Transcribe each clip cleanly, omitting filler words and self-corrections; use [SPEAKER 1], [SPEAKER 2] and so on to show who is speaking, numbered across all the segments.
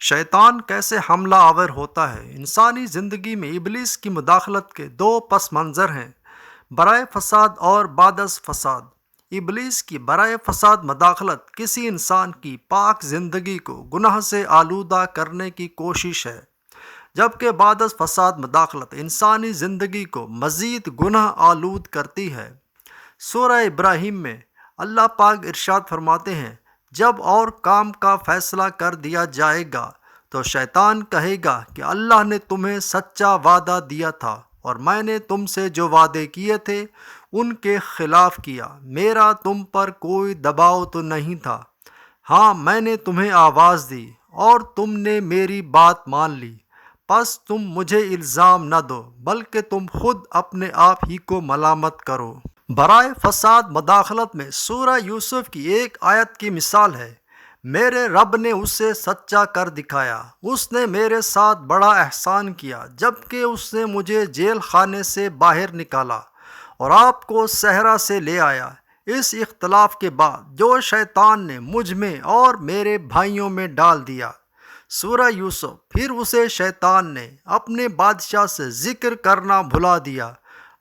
[SPEAKER 1] شیطان کیسے حملہ آور ہوتا ہے؟ انسانی زندگی میں ابلیس کی مداخلت کے دو پس منظر ہیں: برائے فساد اور بعد از فساد۔ ابلیس کی برائے فساد مداخلت کسی انسان کی پاک زندگی کو گناہ سے آلودہ کرنے کی کوشش ہے، جبکہ بعد از فساد مداخلت انسانی زندگی کو مزید گناہ آلود کرتی ہے۔ سورہ ابراہیم میں اللہ پاک ارشاد فرماتے ہیں، جب اور کام کا فیصلہ کر دیا جائے گا تو شیطان کہے گا کہ اللہ نے تمہیں سچا وعدہ دیا تھا اور میں نے تم سے جو وعدے کیے تھے ان کے خلاف کیا۔ میرا تم پر کوئی دباؤ تو نہیں تھا، ہاں میں نے تمہیں آواز دی اور تم نے میری بات مان لی، پس تم مجھے الزام نہ دو بلکہ تم خود اپنے آپ ہی کو ملامت کرو۔ برائے فساد مداخلت میں سورہ یوسف کی ایک آیت کی مثال ہے: میرے رب نے اسے سچا کر دکھایا، اس نے میرے ساتھ بڑا احسان کیا، جبکہ اس نے مجھے جیل خانے سے باہر نکالا اور آپ کو صحرا سے لے آیا۔ اس اختلاف کے بعد جو شیطان نے مجھ میں اور میرے بھائیوں میں ڈال دیا۔ سورہ یوسف۔ پھر اسے شیطان نے اپنے بادشاہ سے ذکر کرنا بھلا دیا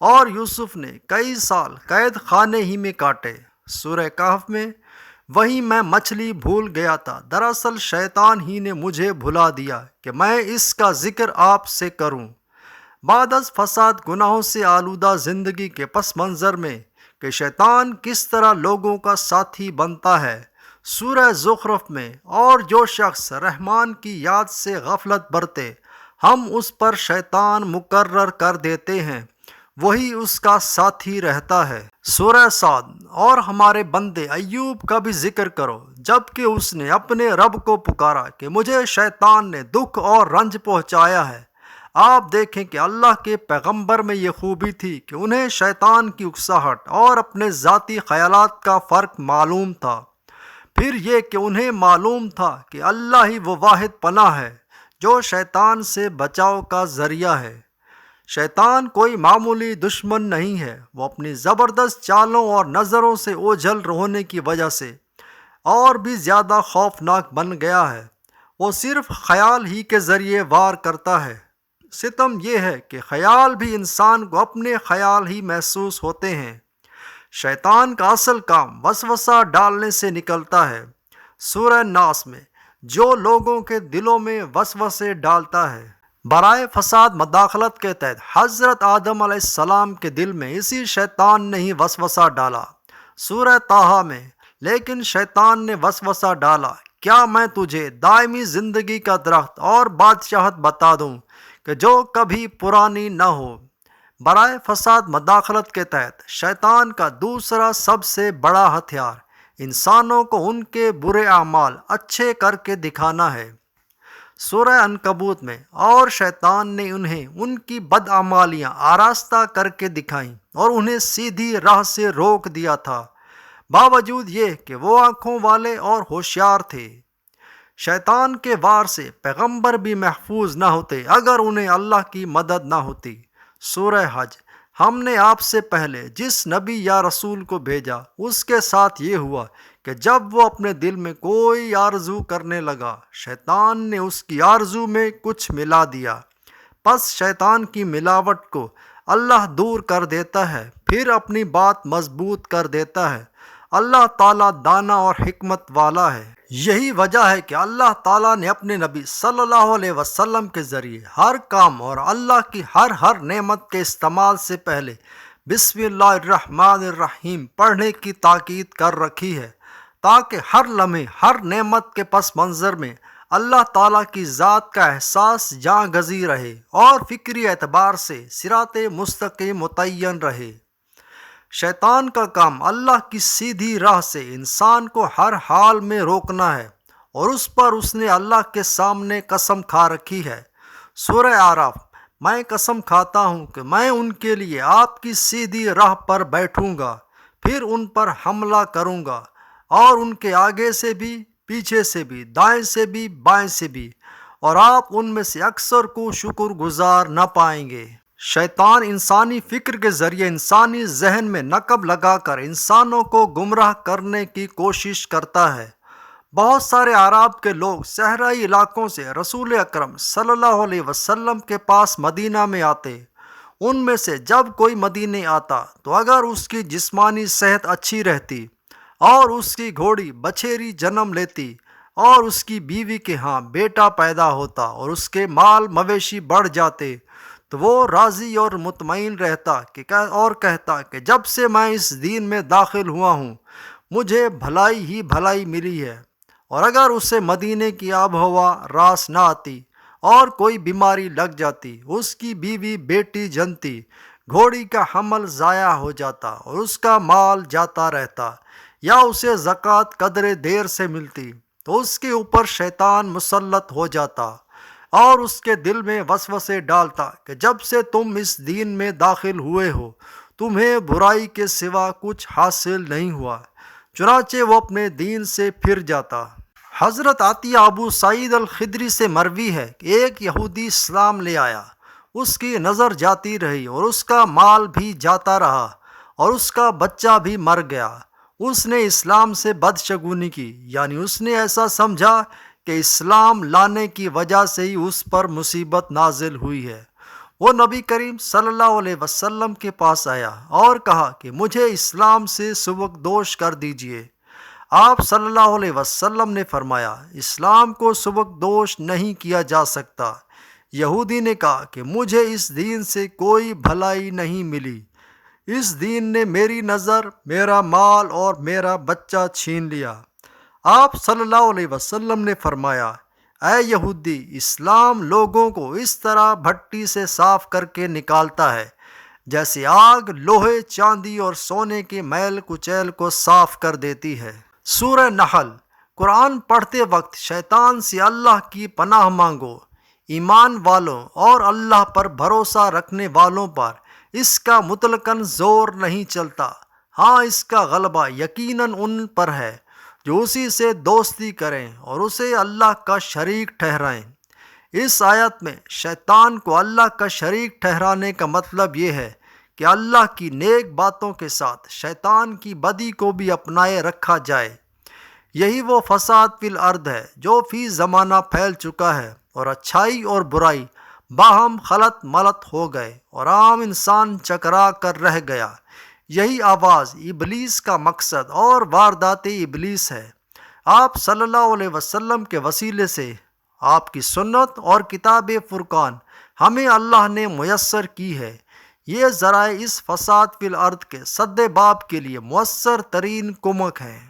[SPEAKER 1] اور یوسف نے کئی سال قید خانے ہی میں کاٹے۔ سورہ کہف میں وہیں میں مچھلی بھول گیا تھا، دراصل شیطان ہی نے مجھے بھلا دیا کہ میں اس کا ذکر آپ سے کروں۔ بعد از فساد گناہوں سے آلودہ زندگی کے پس منظر میں کہ شیطان کس طرح لوگوں کا ساتھی بنتا ہے، سورہ زخرف میں، اور جو شخص رحمان کی یاد سے غفلت برتے ہم اس پر شیطان مقرر کر دیتے ہیں، وہی اس کا ساتھی رہتا ہے۔ سورہ صاد۔ اور ہمارے بندے ایوب کا بھی ذکر کرو، جب کہ اس نے اپنے رب کو پکارا کہ مجھے شیطان نے دکھ اور رنج پہنچایا ہے۔ آپ دیکھیں کہ اللہ کے پیغمبر میں یہ خوبی تھی کہ انہیں شیطان کی اکساہٹ اور اپنے ذاتی خیالات کا فرق معلوم تھا۔ پھر یہ کہ انہیں معلوم تھا کہ اللہ ہی وہ واحد پناہ ہے جو شیطان سے بچاؤ کا ذریعہ ہے۔ شیطان کوئی معمولی دشمن نہیں ہے، وہ اپنی زبردست چالوں اور نظروں سے اوجھل ہونے کی وجہ سے اور بھی زیادہ خوفناک بن گیا ہے۔ وہ صرف خیال ہی کے ذریعے وار کرتا ہے۔ ستم یہ ہے کہ خیال بھی انسان کو اپنے خیال ہی محسوس ہوتے ہیں۔ شیطان کا اصل کام وسوسہ ڈالنے سے نکلتا ہے۔ سورہ ناس میں جو لوگوں کے دلوں میں وسوسے ڈالتا ہے۔ برائے فساد مداخلت کے تحت حضرت آدم علیہ السلام کے دل میں اسی شیطان نے ہی وسوسہ ڈالا۔ سورہ طٰہٰ میں لیکن شیطان نے وسوسہ ڈالا، کیا میں تجھے دائمی زندگی کا درخت اور بادشاہت بتا دوں کہ جو کبھی پرانی نہ ہو۔ برائے فساد مداخلت کے تحت شیطان کا دوسرا سب سے بڑا ہتھیار انسانوں کو ان کے برے اعمال اچھے کر کے دکھانا ہے۔ سورہ عنکبوت میں اور شیطان نے انہیں ان کی بدعمالیاں آراستہ کر کے دکھائیں اور انہیں سیدھی راہ سے روک دیا تھا، باوجود یہ کہ وہ آنکھوں والے اور ہوشیار تھے۔ شیطان کے وار سے پیغمبر بھی محفوظ نہ ہوتے اگر انہیں اللہ کی مدد نہ ہوتی۔ سورہ حج۔ ہم نے آپ سے پہلے جس نبی یا رسول کو بھیجا اس کے ساتھ یہ ہوا کہ جب وہ اپنے دل میں کوئی آرزو کرنے لگا، شیطان نے اس کی آرزو میں کچھ ملا دیا، پس شیطان کی ملاوٹ کو اللہ دور کر دیتا ہے، پھر اپنی بات مضبوط کر دیتا ہے۔ اللہ تعالیٰ دانا اور حکمت والا ہے۔ یہی وجہ ہے کہ اللہ تعالیٰ نے اپنے نبی صلی اللہ علیہ وسلم کے ذریعے ہر کام اور اللہ کی ہر نعمت کے استعمال سے پہلے بسم اللہ الرحمن الرحیم پڑھنے کی تاکید کر رکھی ہے، تاکہ ہر لمحے ہر نعمت کے پس منظر میں اللہ تعالیٰ کی ذات کا احساس جاں گزی رہے اور فکری اعتبار سے صراط مستقیم متعین رہے۔ شیطان کا کام اللہ کی سیدھی راہ سے انسان کو ہر حال میں روکنا ہے، اور اس پر اس نے اللہ کے سامنے قسم کھا رکھی ہے۔ سورہ اعراف۔ میں قسم کھاتا ہوں کہ میں ان کے لیے آپ کی سیدھی راہ پر بیٹھوں گا، پھر ان پر حملہ کروں گا، اور ان کے آگے سے بھی، پیچھے سے بھی، دائیں سے بھی، بائیں سے بھی، اور آپ ان میں سے اکثر کو شکر گزار نہ پائیں گے۔ شیطان انسانی فکر کے ذریعے انسانی ذہن میں نقب لگا کر انسانوں کو گمراہ کرنے کی کوشش کرتا ہے، بہت سارے اعراب کے لوگ صحرائی علاقوں سے رسول اکرم صلی اللہ علیہ وسلم کے پاس مدینہ میں آتے۔ ان میں سے جب کوئی مدینے آتا تو اگر اس کی جسمانی صحت اچھی رہتی اور اس کی گھوڑی بچھیری جنم لیتی اور اس کی بیوی کے ہاں بیٹا پیدا ہوتا اور اس کے مال مویشی بڑھ جاتے، تو وہ راضی اور مطمئن رہتا اور کہتا کہ جب سے میں اس دین میں داخل ہوا ہوں مجھے بھلائی ہی بھلائی ملی ہے۔ اور اگر اسے مدینے کی آب و ہوا راس نہ آتی اور کوئی بیماری لگ جاتی، اس کی بیوی بیٹی جنتی، گھوڑی کا حمل ضائع ہو جاتا اور اس کا مال جاتا رہتا، یا اسے زکوٰۃ قدرے دیر سے ملتی، تو اس کے اوپر شیطان مسلط ہو جاتا اور اس کے دل میں وسوسے ڈالتا کہ جب سے تم اس دین میں داخل ہوئے ہو تمہیں برائی کے سوا کچھ حاصل نہیں ہوا، چنانچہ وہ اپنے دین سے پھر جاتا۔ حضرت عطیہ ابو سعید الخدری سے مروی ہے کہ ایک یہودی اسلام لے آیا، اس کی نظر جاتی رہی اور اس کا مال بھی جاتا رہا اور اس کا بچہ بھی مر گیا۔ اس نے اسلام سے بدشگونی کی، یعنی اس نے ایسا سمجھا کہ اسلام لانے کی وجہ سے ہی اس پر مصیبت نازل ہوئی ہے۔ وہ نبی کریم صلی اللہ علیہ وسلم کے پاس آیا اور کہا کہ مجھے اسلام سے سبکدوش کر دیجیے۔ آپ صلی اللہ علیہ وسلم نے فرمایا، اسلام کو سبکدوش نہیں کیا جا سکتا۔ یہودی نے کہا کہ مجھے اس دین سے کوئی بھلائی نہیں ملی، اس دین نے میری نظر، میرا مال اور میرا بچہ چھین لیا۔ آپ صلی اللہ علیہ وسلم نے فرمایا، اے یہودی، اسلام لوگوں کو اس طرح بھٹی سے صاف کر کے نکالتا ہے جیسے آگ لوہے، چاندی اور سونے کے میل کچیل کو صاف کر دیتی ہے۔ سورہ نحل۔ قرآن پڑھتے وقت شیطان سے اللہ کی پناہ مانگو۔ ایمان والوں اور اللہ پر بھروسہ رکھنے والوں پر اس کا مطلقاً زور نہیں چلتا، ہاں اس کا غلبہ یقیناً ان پر ہے جو اسی سے دوستی کریں اور اسے اللہ کا شریک ٹھہرائیں۔ اس آیت میں شیطان کو اللہ کا شریک ٹھہرانے کا مطلب یہ ہے کہ اللہ کی نیک باتوں کے ساتھ شیطان کی بدی کو بھی اپنائے رکھا جائے۔ یہی وہ فساد فی الارض ہے جو فی زمانہ پھیل چکا ہے، اور اچھائی اور برائی باہم خلط ملط ہو گئے اور عام انسان چکرا کر رہ گیا۔ یہی آواز ابلیس کا مقصد اور واردات ابلیس ہے۔ آپ صلی اللہ علیہ وسلم کے وسیلے سے آپ کی سنت اور کتاب فرقان ہمیں اللہ نے میسر کی ہے۔ یہ ذرائع اس فساد فی الارض کے سد باب کے لیے مؤثر ترین کمک ہیں۔